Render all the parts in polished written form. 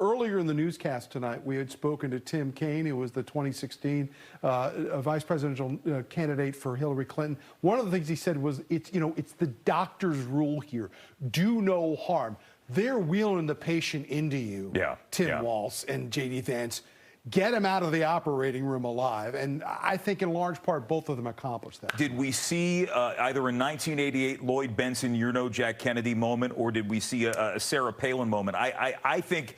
Earlier in the newscast tonight, we had spoken to Tim Kaine, who was the 2016 vice presidential candidate for Hillary Clinton. One of the things he said was, it's the doctor's rule here: do no harm. They're wheeling the patient into you, Tim Walz and J.D. Vance. Get him out of the operating room alive. And I think in large part, both of them accomplished that. Did we see either in 1988 Lloyd Benson, you're no Jack Kennedy moment, or did we see a Sarah Palin moment? I think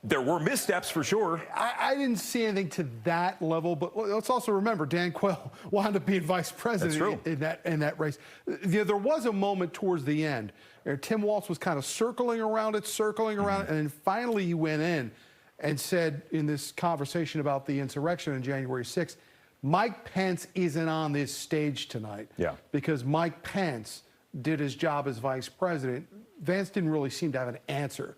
there were missteps for sure. I didn't see anything to that level, but let's also remember Dan Quayle wound up being vice president in that race. There was a moment towards the end where Tim Walz was kind of circling around it, and then finally he went in and said in this conversation about the insurrection on January 6th, Mike Pence isn't on this stage tonight because Mike Pence did his job as vice president. Vance didn't really seem to have an answer,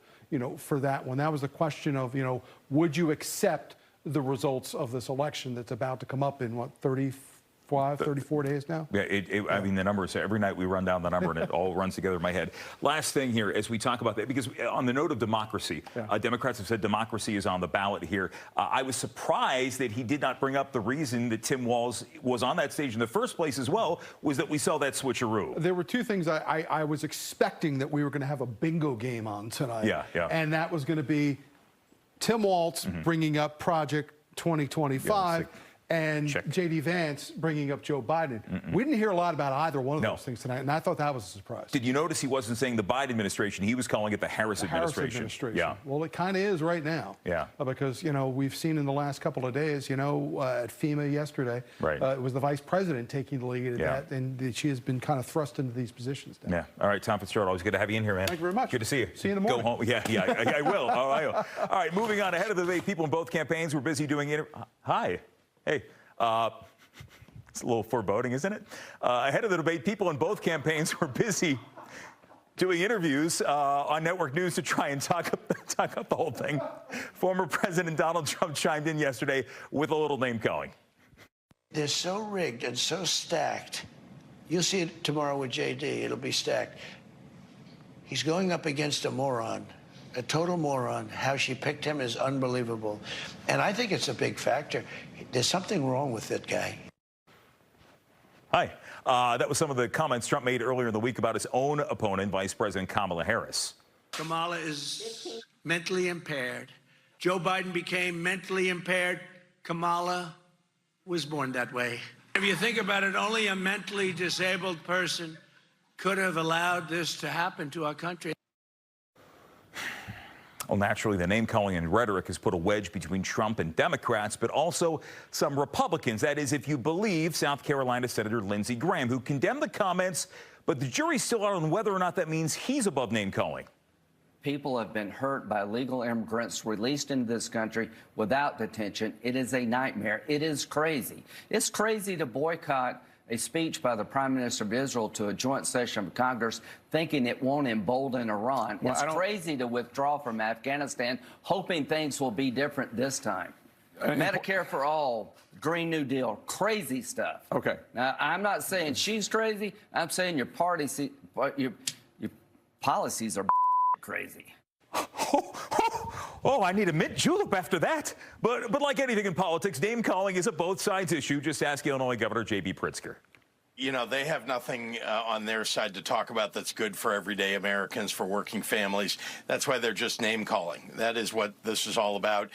for that one. That was the question of, would you accept the results of this election that's about to come up in, what, 34 days now? I mean, the numbers, every night we run down the number and it all runs together in my head. Last thing here, as we talk about that, because on the note of democracy, Democrats have said democracy is on the ballot here. I was surprised that he did not bring up the reason that Tim Walz was on that stage in the first place as well, was that we saw that switcheroo. There were two things I was expecting that we were going to have a bingo game on tonight. And that was going to be Tim Walz bringing up Project 2025. And J.D. Vance bringing up Joe Biden. We didn't hear a lot about either one of those things tonight, and I thought that was a surprise. Did you notice he wasn't saying the Biden administration? He was calling it the Harris administration. Yeah. Well, it kind of is right now. Because, we've seen in the last couple of days, at FEMA yesterday, it was the vice president taking the lead at that, and she has been kind of thrust into these positions now. All right, Tom Fitzgerald, always good to have you in here, man. Thank you very much. Good to see you. See you in the morning. Go home. I will. All right, moving on. Ahead of the debate, people in both campaigns were busy doing Hi. Hey, it's a little foreboding, isn't it? Ahead of the debate, people in both campaigns were busy doing interviews on network news to try and talk up the whole thing. Former President Donald Trump chimed in yesterday with a little name calling. They're so rigged and so stacked. You'll see it tomorrow with JD. It'll be stacked. He's going up against a moron. A total moron. How she picked him is unbelievable. And I think it's a big factor. There's something wrong with that guy. Hi. That was some of the comments Trump made earlier in the week about his own opponent, Vice President Kamala Harris. Kamala is mentally impaired. Joe Biden became mentally impaired. Kamala was born that way. If you think about it, only a mentally disabled person could have allowed this to happen to our country. Well, naturally, the name-calling and rhetoric has put a wedge between Trump and Democrats, but also some Republicans. That is, if you believe South Carolina Senator Lindsey Graham, who condemned the comments, but the jury's still out on whether or not that means he's above name-calling. People have been hurt by illegal immigrants released into this country without detention. It is a nightmare. It is crazy. It's crazy to boycott a speech by the Prime Minister of Israel to a joint session of Congress thinking it won't embolden Iran. Well, it's crazy to withdraw from Afghanistan hoping things will be different this time. Medicare for all, Green New Deal, crazy stuff. Okay. Now, I'm not saying she's crazy. I'm saying your policies are crazy. Oh, I need a mint julep after that. But like anything in politics, name-calling is a both-sides issue. Just ask Illinois Governor J.B. Pritzker. They have nothing on their side to talk about that's good for everyday Americans, for working families. That's why they're just name-calling. That is what this is all about.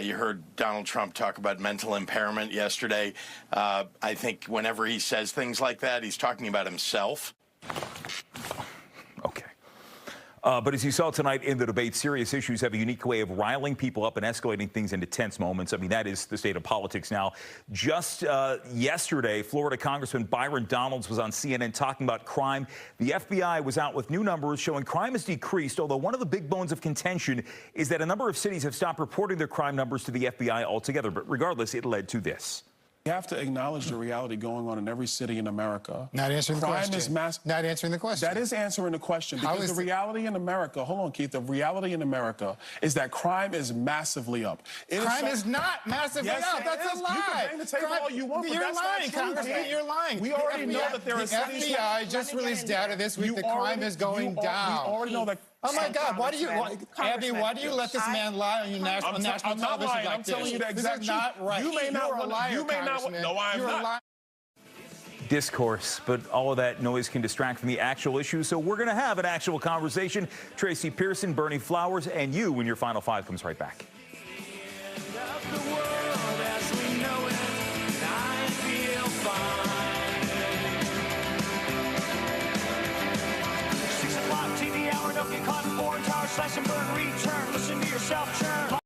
You heard Donald Trump talk about mental impairment yesterday. I think whenever he says things like that, he's talking about himself. Okay. But as you saw tonight in the debate, serious issues have a unique way of riling people up and escalating things into tense moments. I mean, that is the state of politics now. Just yesterday, Florida Congressman Byron Donalds was on CNN talking about crime. The FBI was out with new numbers showing crime has decreased, although one of the big bones of contention is that a number of cities have stopped reporting their crime numbers to the FBI altogether. But regardless, it led to this. You have to acknowledge the reality going on in every city in America. Not answering the question. Crime is mass. Not answering the question. That is answering the question. Because the reality in America, hold on, Keith, the reality in America is that crime is massively up. Crime is not massively up. That's a lie. You can bang the table all you want, but You're that's lying, not true, Congressman. You're lying. We already know that there are cities. The FBI just released data this week that crime is going down. We already know that Oh my God! Why do you, Abby? Why do you let this man lie on your national I'm not television lying. like I'm telling this? you the exact This is not right. You may not You're a want. liar, You may not. Congressman. No, I'm You're a not. liar. Discourse, but all of that noise can distract from the actual issue. So we're going to have an actual conversation. Tracy Pearson, Bernie Flowers, and you when your Final Five comes right back. TV hour, don't get caught in foreign tower, slash and burn, return. Listen to yourself churn.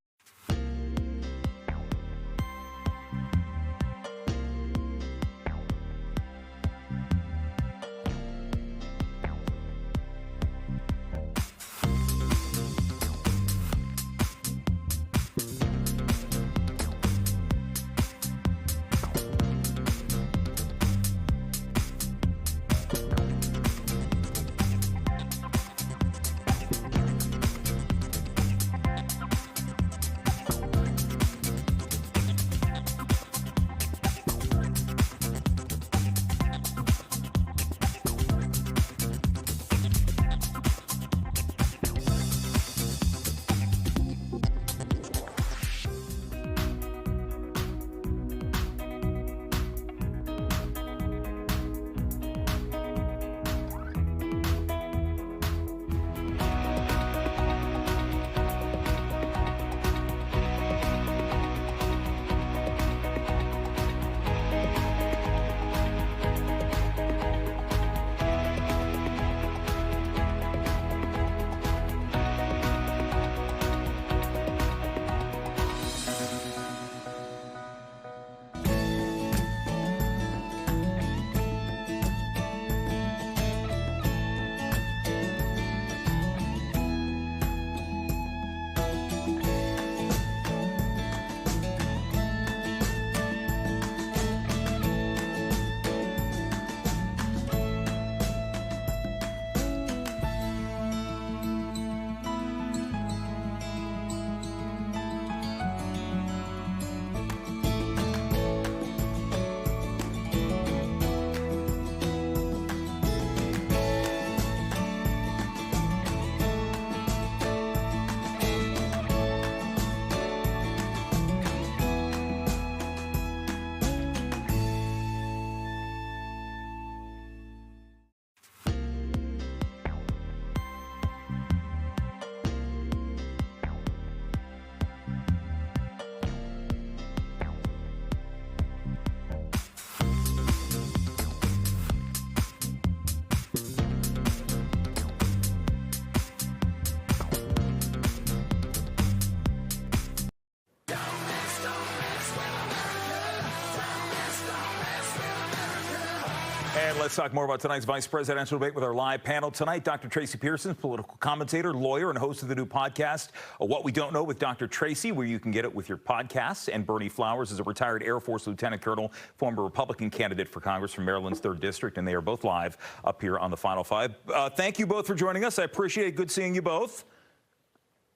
And let's talk more about tonight's vice presidential debate with our live panel tonight. Dr. Tracy Pearson, political commentator, lawyer, and host of the new podcast, What We Don't Know with Dr. Tracy, where you can get it with your podcasts. And Bernie Flowers is a retired Air Force lieutenant colonel, former Republican candidate for Congress from Maryland's 3rd District, and they are both live up here on the Final Five. Thank you both for joining us. I appreciate it. Good seeing you both.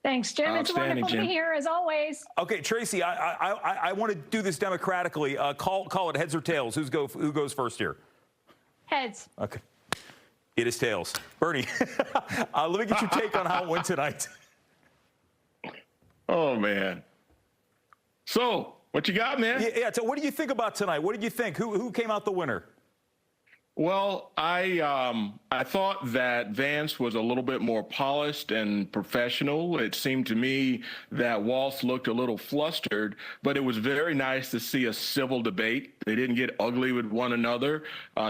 Thanks, Jim. It's wonderful to be here, as always. Okay, Tracy, I want to do this democratically. Call it heads or tails. Who goes first here? Heads. Okay. It is tails. Bernie, let me get your take on how it went tonight. Oh, man. So, what you got, man? Yeah, so what do you think about tonight? What did you think? Who came out the winner? Well, I thought that Vance was a little bit more polished and professional. It seemed to me that Waltz looked a little flustered, but it was very nice to see a civil debate. They didn't get ugly with one another.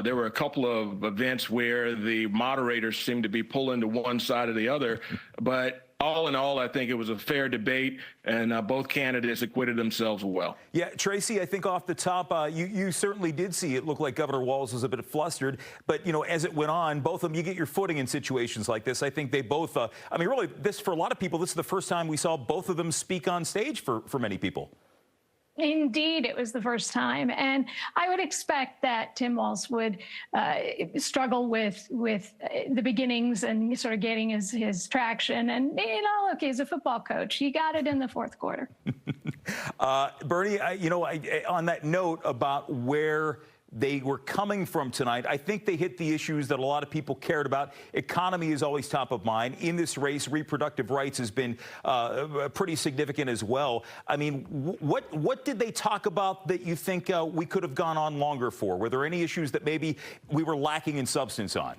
There were a couple of events where the moderators seemed to be pulling to one side or the other, but all in all, I think it was a fair debate, and both candidates acquitted themselves well. Yeah, Tracy, I think off the top, you certainly did see it looked like Governor Walz was a bit flustered. But, you know, as it went on, both of them, you get your footing in situations like this. I think they both, I mean, really, for a lot of people, this is the first time we saw both of them speak on stage for many people. Indeed, it was the first time. And I would expect that Tim Walz would struggle with the beginnings and sort of getting his traction. And, you know, look, he's a football coach. He got it in the fourth quarter. Bernie, on that note about where they were coming from tonight. I think they hit the issues that a lot of people cared about. Economy is always top of mind. In this race, reproductive rights has been pretty significant as well. I mean, what did they talk about that you think we could have gone on longer for? Were there any issues that maybe we were lacking in substance on?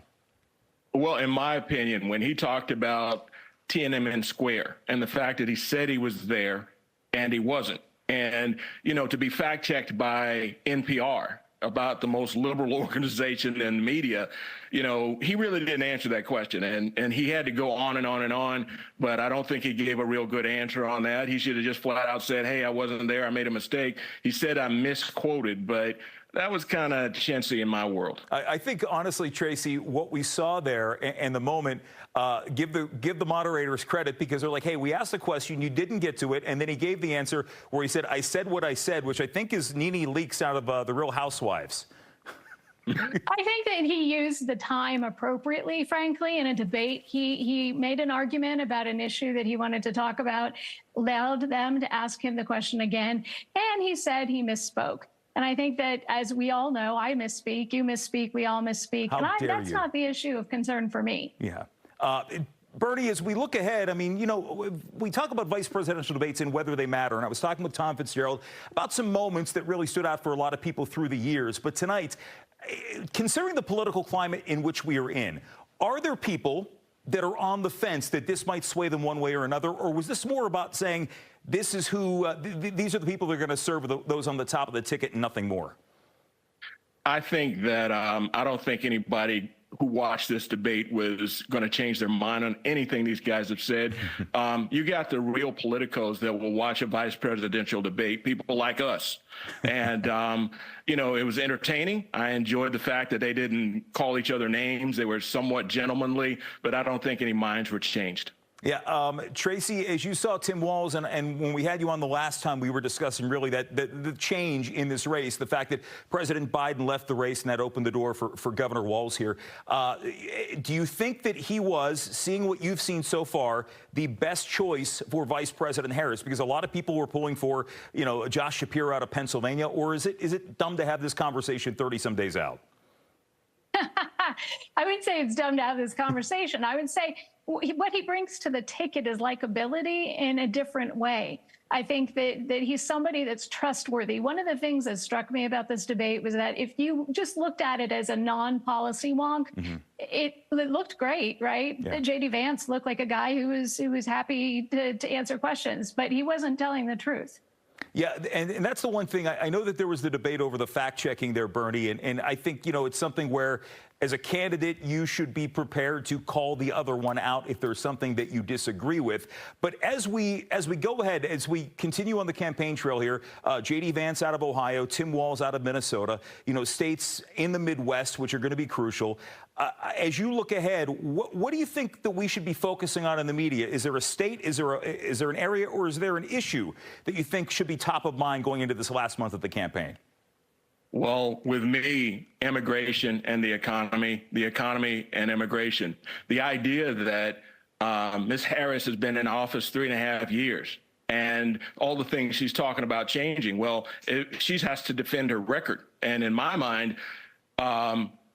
Well, in my opinion, when he talked about Tiananmen Square and the fact that he said he was there and he wasn't, and, you know, to be fact-checked by NPR about the most liberal organization in the media, you know, he really didn't answer that question. And he had to go on and on and on, but I don't think he gave a real good answer on that. He should have just flat out said, hey, I wasn't there, I made a mistake. He said I misquoted, but that was kind of chintzy in my world. I think, honestly, Tracy, what we saw there and the moment, give the moderators credit, because they're like, hey, we asked a question, you didn't get to it, and then he gave the answer where he said, I said what I said, which I think is Nene Leakes out of The Real Housewives. I think that he used the time appropriately, frankly, in a debate. He made an argument about an issue that he wanted to talk about, allowed them to ask him the question again, and he said he misspoke. And I think that, as we all know, I misspeak, you misspeak, we all misspeak. That's not the issue of concern for me. Yeah. Bernie, as we look ahead, I mean, you know, we talk about vice presidential debates and whether they matter. And I was talking with Tom Fitzgerald about some moments that really stood out for a lot of people through the years. But tonight, considering the political climate in which we are in, are there people that are on the fence that this might sway them one way or another? Or was this more about saying, this is who, these are the people that are going to serve those on the top of the ticket and nothing more? I think that I don't think anybody who watched this debate was going to change their mind on anything these guys have said. You got the real politicos that will watch a vice presidential debate, people like us. And, you know, it was entertaining. I enjoyed the fact that they didn't call each other names. They were somewhat gentlemanly, but I don't think any minds were changed. Yeah, Tracy, as you saw Tim Walz, and when we had you on the last time, we were discussing really that the change in this race, the fact that President Biden left the race and that opened the door for Governor Walz here. Do you think that he was, seeing what you've seen so far, the best choice for Vice President Harris? Because a lot of people were pulling for, you know, Josh Shapiro out of Pennsylvania, or is it dumb to have this conversation 30-some days out? I would say it's dumb to have this conversation. I would say what he brings to the ticket is likability in a different way. I think that he's somebody that's trustworthy. One of the things that struck me about this debate was that if you just looked at it as a non-policy wonk, it looked great, right? Yeah. J.D. Vance looked like a guy who was happy to answer questions, but he wasn't telling the truth. Yeah, and that's the one thing. I know that there was the debate over the fact-checking there, Bernie, and I think, you know, it's something where, as a candidate, you should be prepared to call the other one out if there's something that you disagree with. But as we go ahead, as we continue on the campaign trail here, J.D. Vance out of Ohio, Tim Walz out of Minnesota, you know, states in the Midwest, which are going to be crucial. As you look ahead, what do you think that we should be focusing on in the media? Is there a state, is there an area, or is there an issue that you think should be top of mind going into this last month of the campaign? Well, with me, immigration and the economy and immigration. The idea that Ms. Harris has been in office 3.5 years and all the things she's talking about changing, well, she has to defend her record. And in my mind,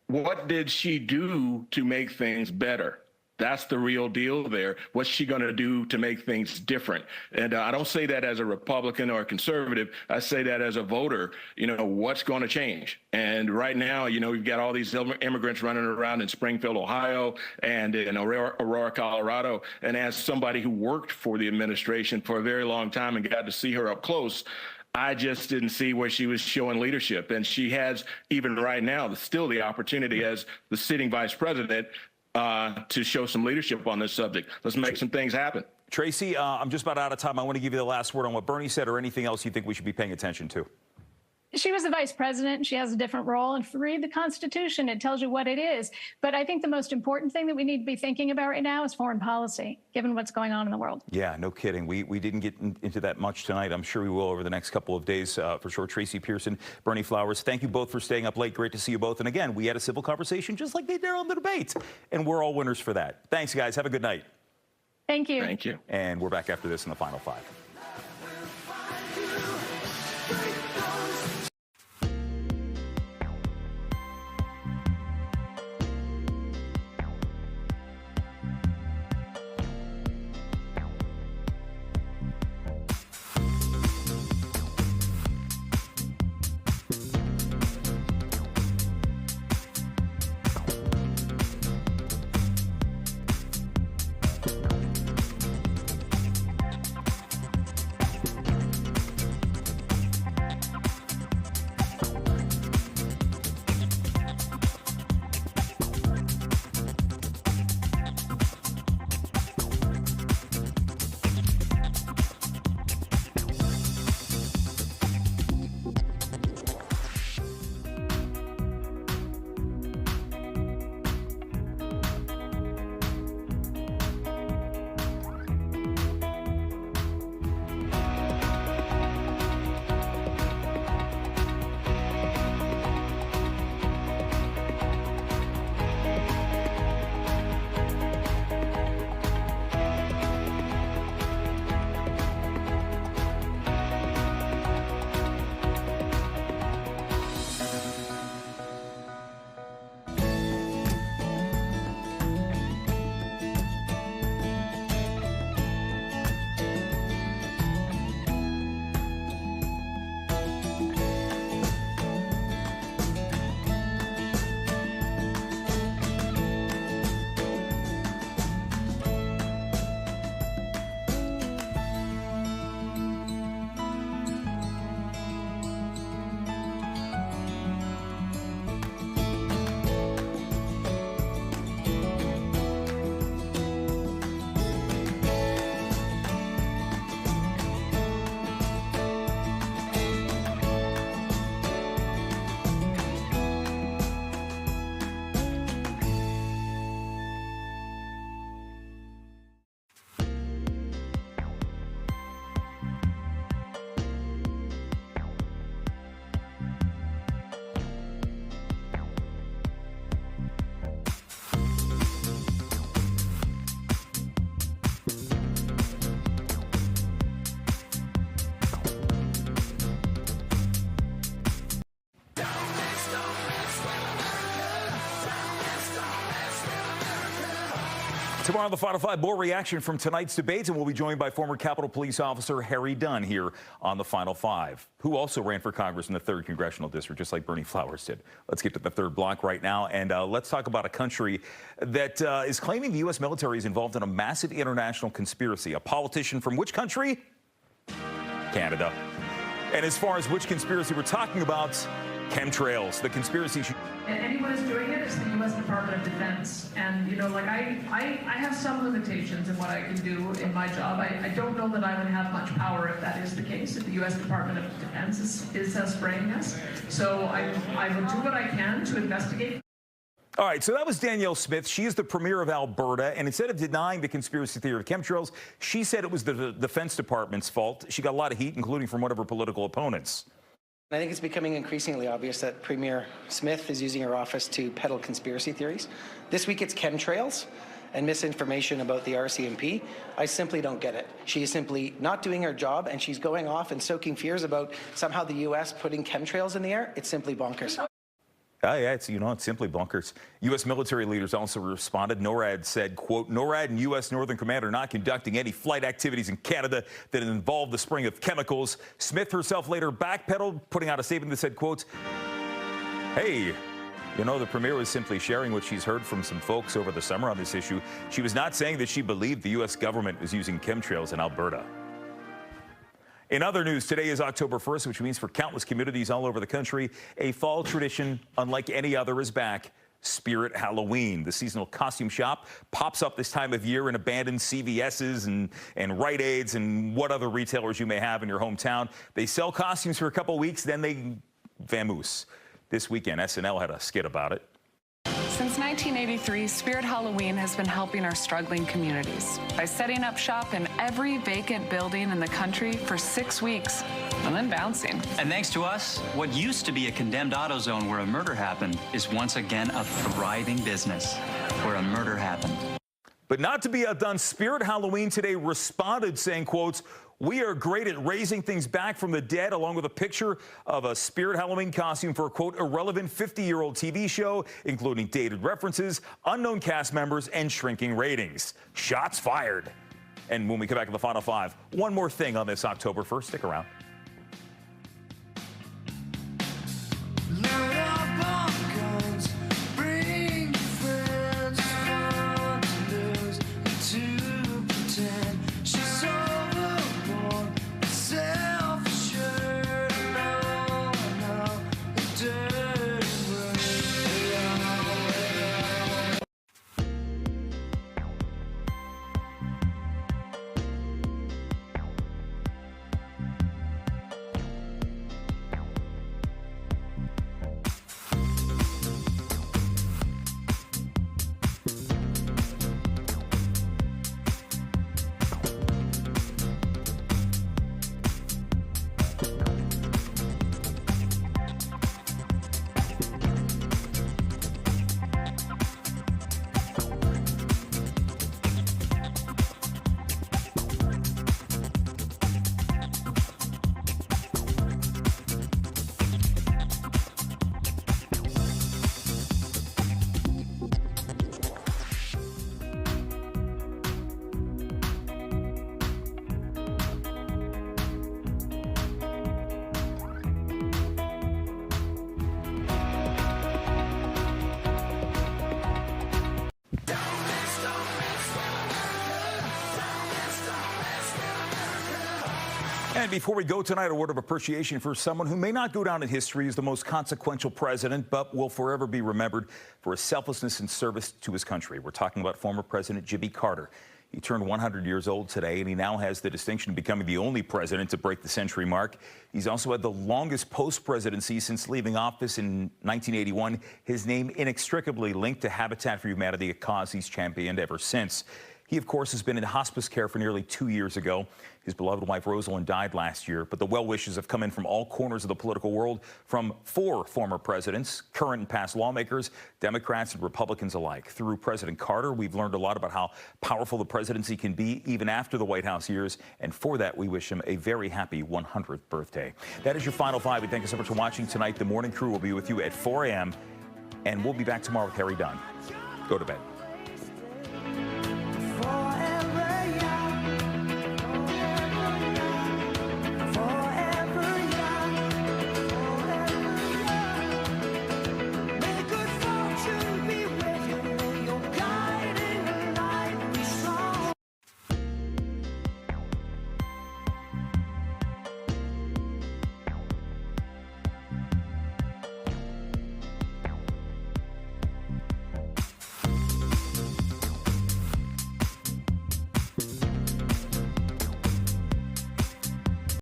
what did she do to make things better? That's the real deal there. What's she going to do to make things different? And I don't say that as a Republican or a conservative. I say that as a voter. You know, what's going to change? And right now, you know, we've got all these immigrants running around in Springfield, Ohio, and in Aurora, Colorado. And as somebody who worked for the administration for a very long time and got to see her up close, I just didn't see where she was showing leadership. And she has, even right now, still the opportunity as the sitting vice president to show some leadership on this subject. Let's make some things happen. Tracy, I'm just about out of time. I want to give you the last word on what Bernie said or anything else you think we should be paying attention to. She was the vice president. She has a different role. And if you read the Constitution, it tells you what it is. But I think the most important thing that we need to be thinking about right now is foreign policy, given what's going on in the world. Yeah, no kidding. We didn't get into that much tonight. I'm sure we will over the next couple of days for sure. Tracy Pearson, Bernie Flowers, thank you both for staying up late. Great to see you both. And again, we had a civil conversation just like they did on the debate. And we're all winners for that. Thanks, guys. Have a good night. Thank you. Thank you. And we're back after this in the Final Five. Tomorrow on the Final Five, more reaction from tonight's debates, and we'll be joined by former Capitol Police Officer Harry Dunn here on the Final Five, who also ran for Congress in the 3rd Congressional District, just like Bernie Flowers did. Let's get to the third block right now, and let's talk about a country that is claiming the U.S. military is involved in a massive international conspiracy. A politician from which country? Canada. And as far as which conspiracy we're talking about, chemtrails, the conspiracy. And anyone who's doing it is the U.S. Department of Defense. And, you know, like I have some limitations in what I can do in my job. I don't know that I would have much power if that is the case, if the U.S. Department of Defense is spraying us. So I will do what I can to investigate. All right, so that was Danielle Smith. She is the premier of Alberta, and instead of denying the conspiracy theory of chemtrails, she said it was the Defense Department's fault. She got a lot of heat, including from one of her political opponents. I think it's becoming increasingly obvious that Premier Smith is using her office to peddle conspiracy theories. This week it's chemtrails and misinformation about the RCMP. I simply don't get it. She is simply not doing her job, and she's going off and stoking fears about somehow the U.S. putting chemtrails in the air. It's simply bonkers. Yeah, it's simply bonkers. U.S. military leaders also responded. NORAD said, quote, NORAD and U.S. Northern Command are not conducting any flight activities in Canada that involve the spraying of chemicals. Smith herself later backpedaled, putting out a statement that said, quote, hey, you know, the premier was simply sharing what she's heard from some folks over the summer on this issue. She was not saying that she believed the U.S. government was using chemtrails in Alberta. In other news, today is October 1st, which means for countless communities all over the country, a fall tradition unlike any other is back. Spirit Halloween. The seasonal costume shop pops up this time of year in abandoned CVS's and Rite Aids and what other retailers you may have in your hometown. They sell costumes for a couple weeks, then they vamoose. This weekend, SNL had a skit about it. Since 1983, Spirit Halloween has been helping our struggling communities by setting up shop in every vacant building in the country for 6 weeks and then bouncing. And thanks to us, what used to be a condemned auto zone where a murder happened is once again a thriving business where a murder happened. But not to be outdone, Spirit Halloween today responded saying, quotes, we are great at raising things back from the dead, along with a picture of a Spirit Halloween costume for a, quote, irrelevant 50-year-old TV show, including dated references, unknown cast members, and shrinking ratings. Shots fired. And when we come back to the Final Five, one more thing on this October 1st. Stick around. And before we go tonight, a word of appreciation for someone who may not go down in history as the most consequential president, but will forever be remembered for his selflessness and service to his country. We're talking about former President Jimmy Carter. He turned 100 years old today, and he now has the distinction of becoming the only president to break the century mark. He's also had the longest post-presidency since leaving office in 1981. His name inextricably linked to Habitat for Humanity, a cause he's championed ever since. He, of course, has been in hospice care for nearly 2 years ago. His beloved wife, Rosalind, died last year, but the well wishes have come in from all corners of the political world, from 4 former presidents, current and past lawmakers, Democrats and Republicans alike. Through President Carter, we've learned a lot about how powerful the presidency can be even after the White House years, and for that, we wish him a very happy 100th birthday. That is your Final Five. We thank you so much for watching tonight. The morning crew will be with you at 4 a.m., and we'll be back tomorrow with Harry Dunn. Go to bed.